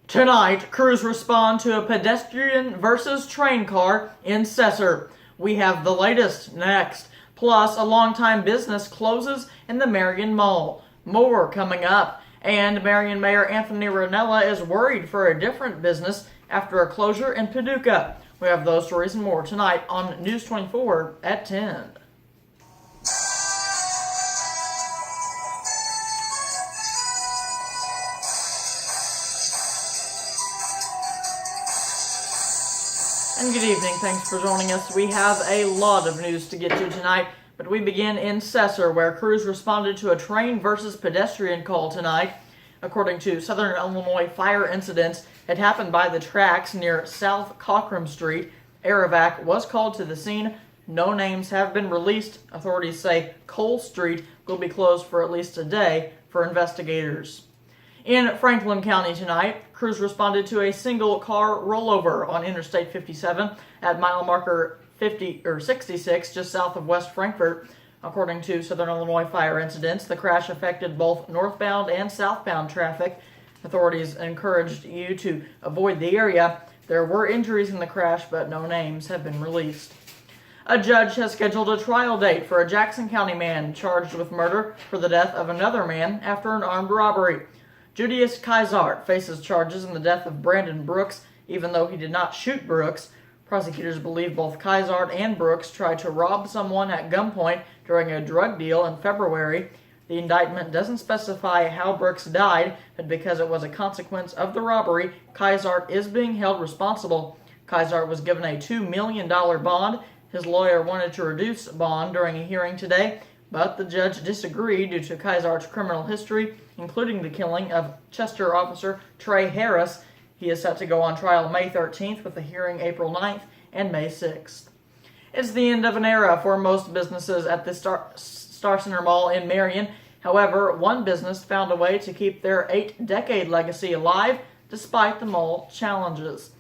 Tonight, crews respond to a pedestrian versus train car in Cesar. We have the latest next. Plus, a longtime business closes in the Marion Mall. More coming up. And Marion Mayor Anthony Ranella is worried for a different business after a closure in Paducah. We have those stories and more tonight on News 24 at 10. And good evening, thanks for joining us. We have a lot of news to get to tonight, but we begin in Cesar, where crews responded to a train versus pedestrian call tonight. According to Southern Illinois Fire Incidents, it happened by the tracks near South Cockram Street. Air-evac was called to the scene. No names have been released. Authorities say Cole Street will be closed for at least a day for investigators. In Franklin County tonight, crews responded to a single car rollover on Interstate 57 at mile marker 66 just south of West Frankfort. According to Southern Illinois Fire Incidents, the crash affected both northbound and southbound traffic. Authorities encouraged you to avoid the area. There were injuries in the crash, but no names have been released. A judge has scheduled a trial date for a Jackson County man charged with murder for the death of another man after an armed robbery. Julius Kaisart faces charges in the death of Brandon Brooks, even though he did not shoot Brooks. Prosecutors believe both Kaisart and Brooks tried to rob someone at gunpoint during a drug deal in February. The indictment doesn't specify how Brooks died, but because it was a consequence of the robbery, Kaisart is being held responsible. Kaisart was given a $2 million bond. His lawyer wanted to reduce bond during a hearing today, but the judge disagreed due to Kaisart's criminal history, including the killing of Chester officer Trey Harris. He is set to go on trial May 13th with a hearing April 9th and May 6th. It's the end of an era for most businesses at the Star Center Mall in Marion. However, one business found a way to keep their 8-decade legacy alive despite the mall challenges.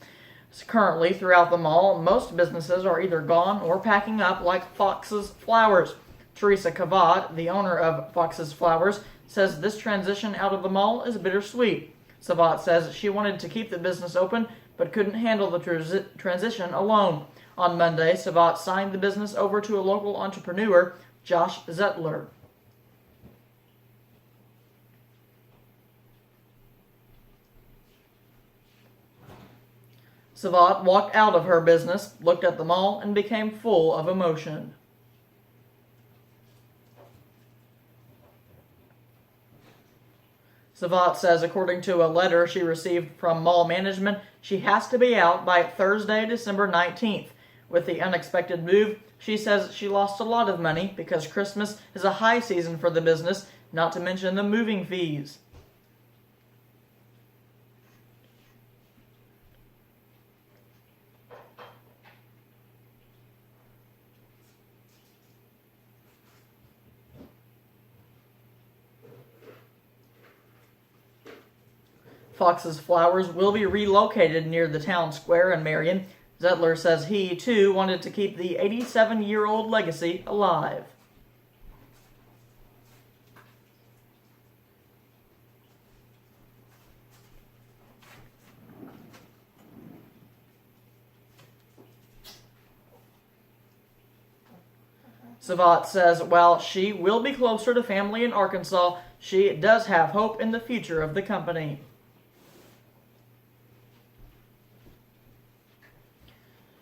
Currently, throughout the mall, most businesses are either gone or packing up, like Fox's Flowers. Teresa Cavad, the owner of Fox's Flowers, says this transition out of the mall is bittersweet. Savat says she wanted to keep the business open but couldn't handle the transition alone. On Monday, Savat signed the business over to a local entrepreneur, Josh Zettler. Savat walked out of her business, looked at the mall, and became full of emotion. Savat says, according to a letter she received from mall management, she has to be out by Thursday, December 19th. With the unexpected move, she says she lost a lot of money because Christmas is a high season for the business, not to mention the moving fees. Fox's Flowers will be relocated near the town square in Marion. Zettler says he, too, wanted to keep the 87-year-old legacy alive. Savat says while she will be closer to family in Arkansas, she does have hope in the future of the company.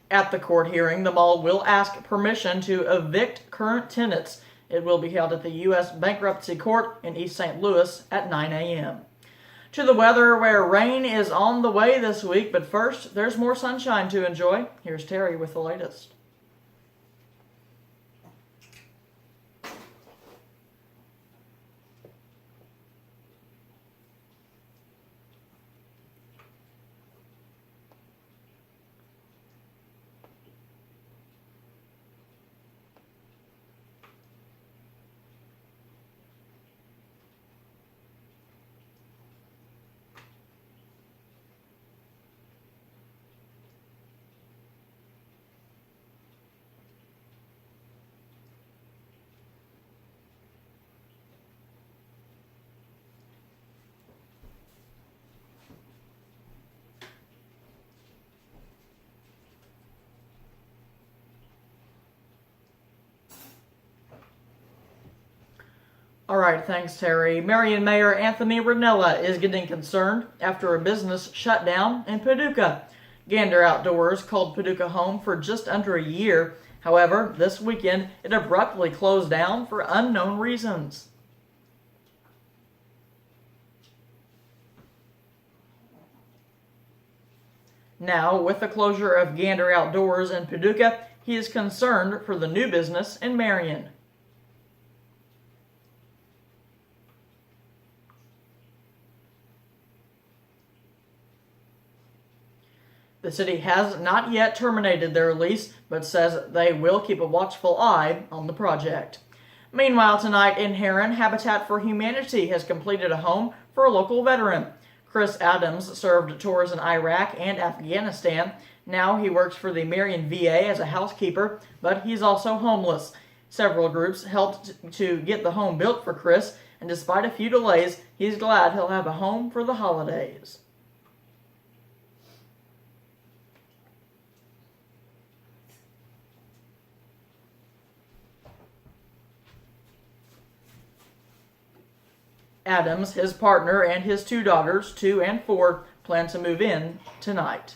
At the court hearing, the mall will ask permission to evict current tenants. It will be held at the U.S. Bankruptcy Court in East St. Louis at 9 a.m. To the weather, where rain is on the way this week, but first, there's more sunshine to enjoy. Here's Terry with the latest. All right, thanks, Terry. Marion Mayor Anthony Ranella is getting concerned after a business shut down in Paducah. Gander Outdoors called Paducah home for just under a year. However, this weekend it abruptly closed down for unknown reasons. Now, with the closure of Gander Outdoors in Paducah, he is concerned for the new business in Marion. The city has not yet terminated their lease, but says they will keep a watchful eye on the project. Meanwhile, tonight in Heron, Habitat for Humanity has completed a home for a local veteran. Chris Adams served tours in Iraq and Afghanistan. Now he works for the Marion VA as a housekeeper, but he's also homeless. Several groups helped to get the home built for Chris, and despite a few delays, he's glad he'll have a home for the holidays. Adams, his partner, and his two daughters, 2 and 4, plan to move in tonight.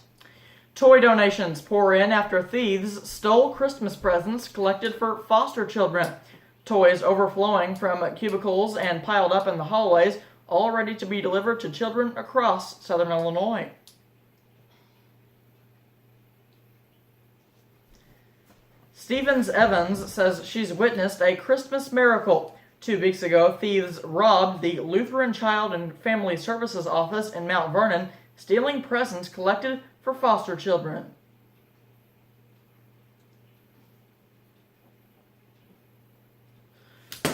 Toy donations pour in after thieves stole Christmas presents collected for foster children. Toys overflowing from cubicles and piled up in the hallways, all ready to be delivered to children across southern Illinois. Stevens Evans says she's witnessed a Christmas miracle. 2 weeks ago, thieves robbed the Lutheran Child and Family Services office in Mount Vernon, stealing presents collected for foster children.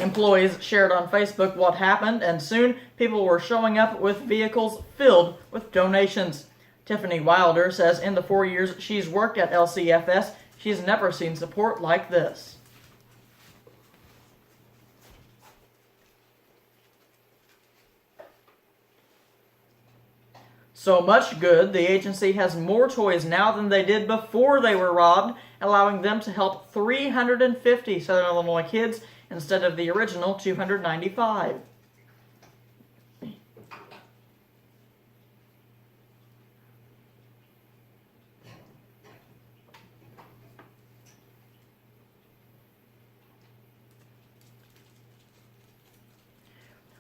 Employees shared on Facebook what happened, and soon people were showing up with vehicles filled with donations. Tiffany Wilder says in the 4 years she's worked at LCFS, she's never seen support like this. So much good, the agency has more toys now than they did before they were robbed, allowing them to help 350 Southern Illinois kids instead of the original 295.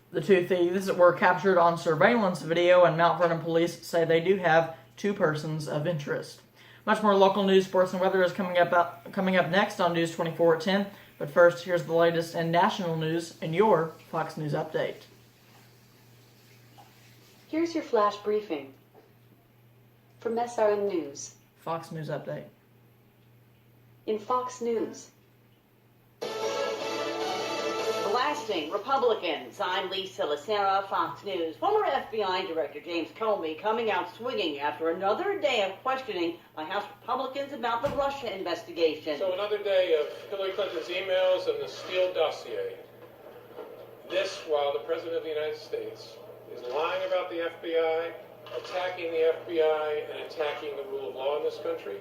The 2 thieves were captured on surveillance video, and Mount Vernon police say they do have 2 persons of interest. Much more local news, sports, and weather is coming up next on News 24 at 10. But first, here's the latest in national news in your Fox News Update. Here's your flash briefing from SRN News. Fox News Update. In Fox News. Blasting Republicans. I'm Lisa Lacera, Fox News. Former FBI Director James Comey coming out swinging after another day of questioning by House Republicans about the Russia investigation. So another day of Hillary Clinton's emails and the Steele dossier. This while the President of the United States is lying about the FBI, attacking the FBI, and attacking the rule of law in this country.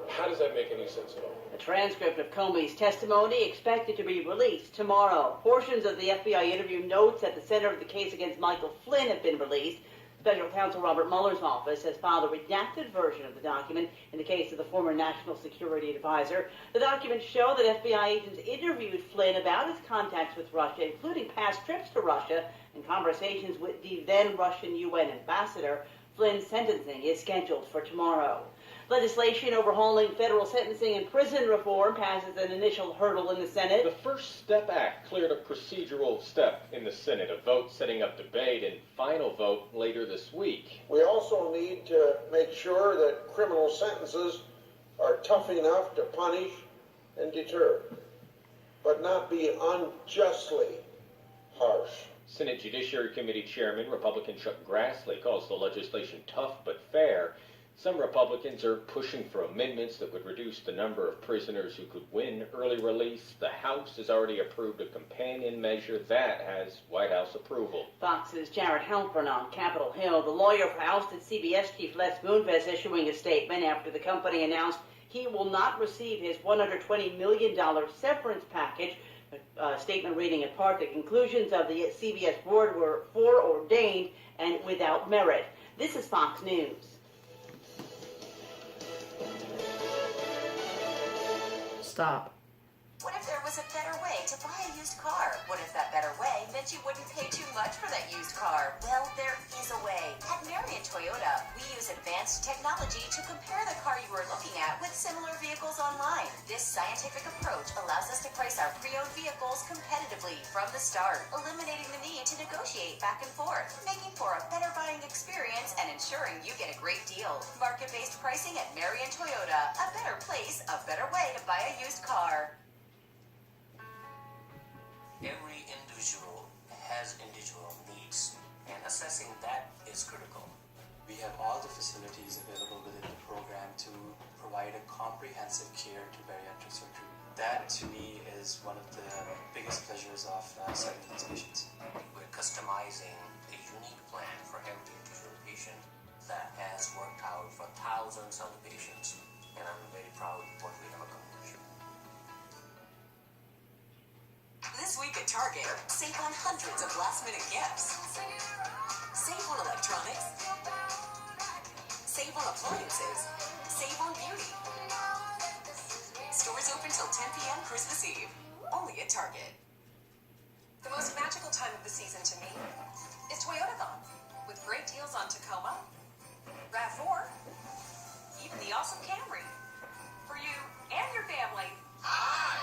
How does that make any sense at all? A transcript of Comey's testimony expected to be released tomorrow. Portions of the FBI interview notes at the center of the case against Michael Flynn have been released. Special Counsel Robert Mueller's office has filed a redacted version of the document in the case of the former National Security Advisor. The documents show that FBI agents interviewed Flynn about his contacts with Russia, including past trips to Russia and conversations with the then Russian UN ambassador. Flynn's sentencing is scheduled for tomorrow. Legislation overhauling federal sentencing and prison reform passes an initial hurdle in the Senate. The First Step Act cleared a procedural step in the Senate, a vote setting up debate and final vote later this week. We also need to make sure that criminal sentences are tough enough to punish and deter, but not be unjustly harsh. Senate Judiciary Committee Chairman, Republican Chuck Grassley, calls the legislation tough but fair. Some Republicans are pushing for amendments that would reduce the number of prisoners who could win early release. The House has already approved a companion measure that has White House approval. Fox's Jared Halpern on Capitol Hill. The lawyer for ousted CBS chief Les Moonves issuing a statement after the company announced he will not receive his $120 million severance package. A statement reading in part, the conclusions of the CBS board were foreordained and without merit. This is Fox News. Stop. What if there was a better way to buy a used car? What if that better way meant you wouldn't pay too much for that used car? Well, there is a way. At Marion Toyota, we use advanced technology to compare the car you are looking at with similar vehicles online. This scientific approach allows us to price our pre-owned vehicles competitively from the start, eliminating the need to negotiate back and forth, making for a better buying experience and ensuring you get a great deal. Market-based pricing at Marion Toyota. A better place, a better way to buy a used car. Every individual has individual needs, and assessing that is critical. We have all the facilities available within the program to provide a comprehensive care to bariatric surgery. That, to me, is one of the biggest pleasures of serving these patients. We're customizing a unique plan for every individual patient that has worked out for thousands of patients, and I'm very proud of what we have accomplished. This week at Target, save on hundreds of last-minute gifts. Save on electronics. Save on appliances. Save on beauty. Stores open till 10 p.m. Christmas Eve. Only at Target. The most magical time of the season to me is Toyotathon, with great deals on Tacoma, RAV4, even the awesome Camry. For you and your family. Hi!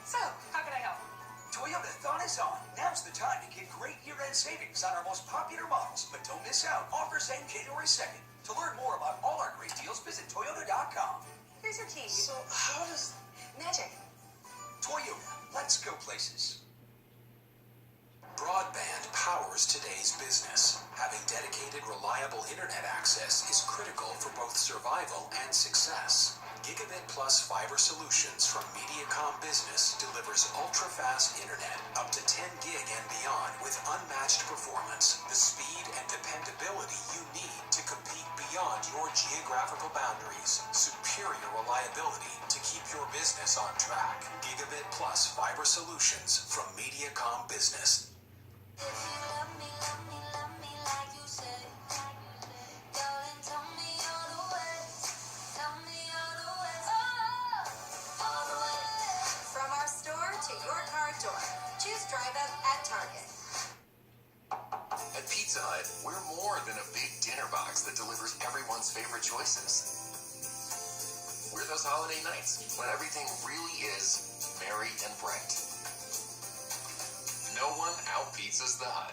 So, how can I help? Toyotathon is on. Now's the time to get great year-end savings on our most popular models. But don't miss out. Offers end January 2nd. To learn more about all our great deals, visit Toyota.com. Here's your key. So, how does... Magic. Toyota. Let's go places. Broadband powers today's business. Having dedicated, reliable internet access is critical for both survival and success. Gigabit Plus Fiber Solutions from Mediacom Business delivers ultra-fast internet up to 10 gig and beyond with unmatched performance, the speed and dependability you need to compete beyond your geographical boundaries, superior reliability to keep your business on track. Gigabit Plus Fiber Solutions from Mediacom Business. Target. At Pizza Hut, we're more than a big dinner box that delivers everyone's favorite choices. We're those holiday nights when everything really is merry and bright. No one out-pizzas the Hut.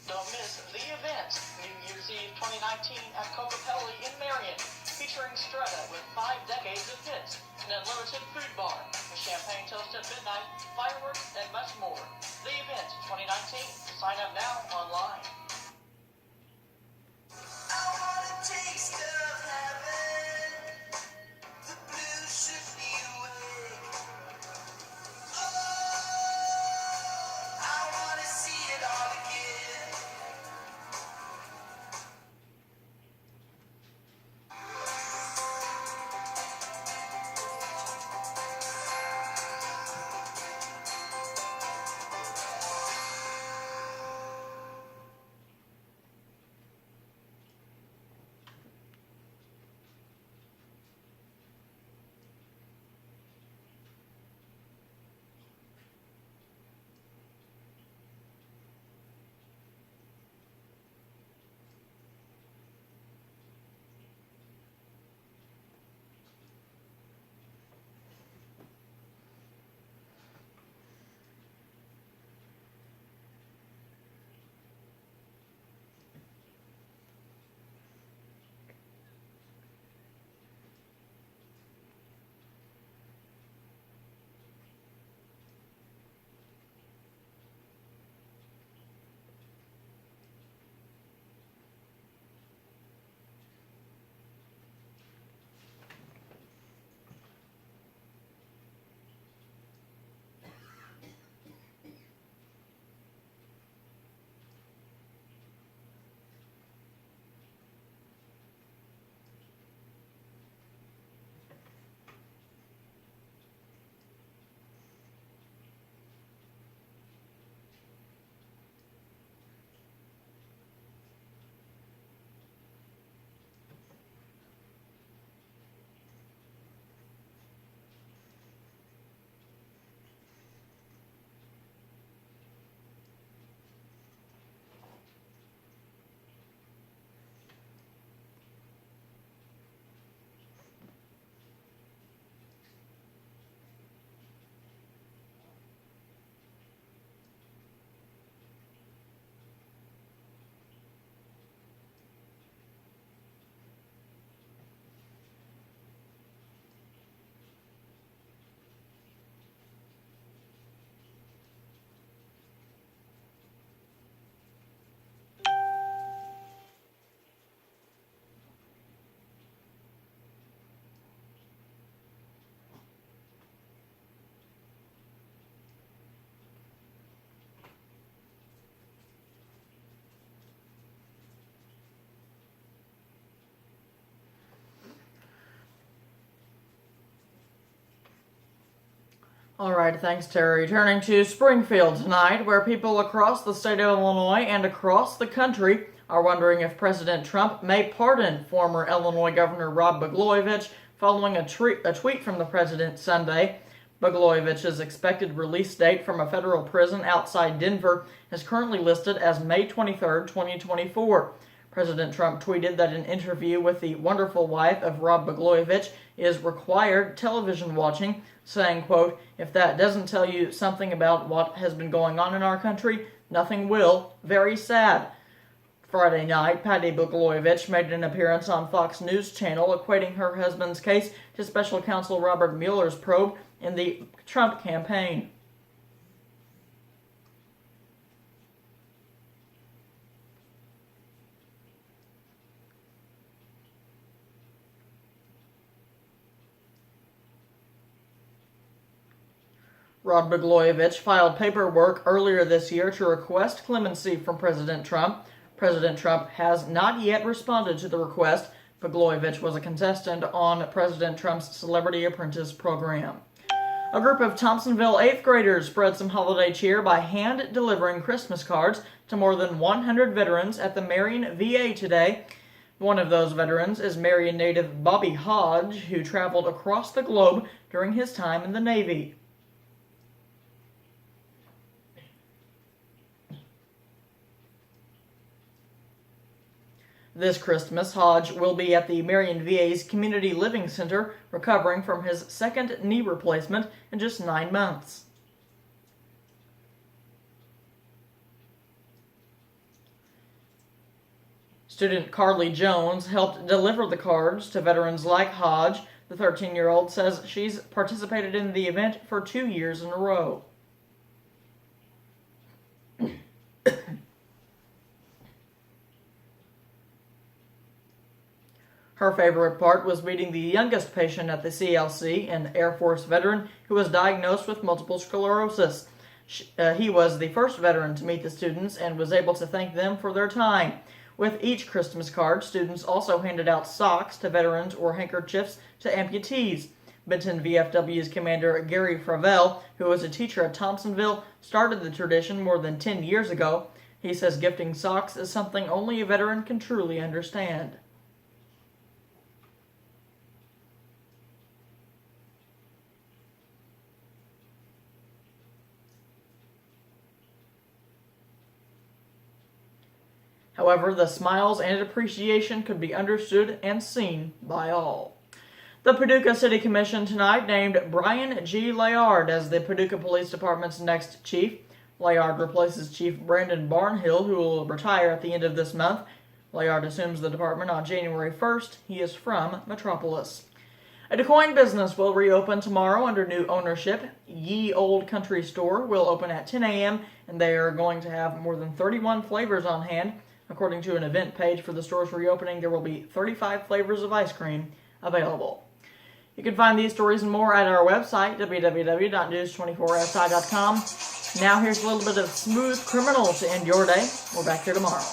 Don't miss the event, New Year's Eve 2019 at Coca-Cola in Marion, featuring Stretta with 5 decades of hits, an unlimited food bar, a champagne toast at midnight, fireworks, and much more. The event 2019. Sign up now online. I want a taste of heaven. The blues should be awake. Oh, I want to see it all again. All right, thanks, Terry. Turning to Springfield tonight, where people across the state of Illinois and across the country are wondering if President Trump may pardon former Illinois Governor Rod Blagojevich following a tweet from the president Sunday. Blagojevich's expected release date from a federal prison outside Denver is currently listed as May 23, 2024. President Trump tweeted that an interview with the wonderful wife of Rod Blagojevich is required television watching, saying, quote, "If that doesn't tell you something about what has been going on in our country, nothing will. Very sad." Friday night, Patty Blagojevich made an appearance on Fox News Channel equating her husband's case to special counsel Robert Mueller's probe in the Trump campaign. Rod Blagojevich filed paperwork earlier this year to request clemency from President Trump. President Trump has not yet responded to the request. Blagojevich was a contestant on President Trump's Celebrity Apprentice program. A group of Thompsonville 8th graders spread some holiday cheer by hand-delivering Christmas cards to more than 100 veterans at the Marion VA today. One of those veterans is Marion native Bobby Hodge, who traveled across the globe during his time in the Navy. This Christmas, Hodge will be at the Marion VA's Community Living Center, recovering from his second knee replacement in just 9 months. Student Carly Jones helped deliver the cards to veterans like Hodge. The 13-year-old says she's participated in the event for 2 years in a row. Her favorite part was meeting the youngest patient at the CLC, an Air Force veteran who was diagnosed with multiple sclerosis. He was the first veteran to meet the students and was able to thank them for their time. With each Christmas card, students also handed out socks to veterans or handkerchiefs to amputees. Benton VFW's Commander Gary Fravel, who was a teacher at Thompsonville, started the tradition more than 10 years ago. He says gifting socks is something only a veteran can truly understand. However, the smiles and appreciation could be understood and seen by all. The Paducah City Commission tonight named Brian G. Layard as the Paducah Police Department's next chief. Layard replaces Chief Brandon Barnhill, who will retire at the end of this month. Layard assumes the department on January 1st. He is from Metropolis. A DeQuoin business will reopen tomorrow under new ownership. Ye Old Country Store will open at 10 a.m., and they are going to have more than 31 flavors on hand. According to an event page for the store's reopening, there will be 35 flavors of ice cream available. You can find these stories and more at our website, www.news24si.com. Now here's a little bit of Smooth Criminal to end your day. We're back here tomorrow.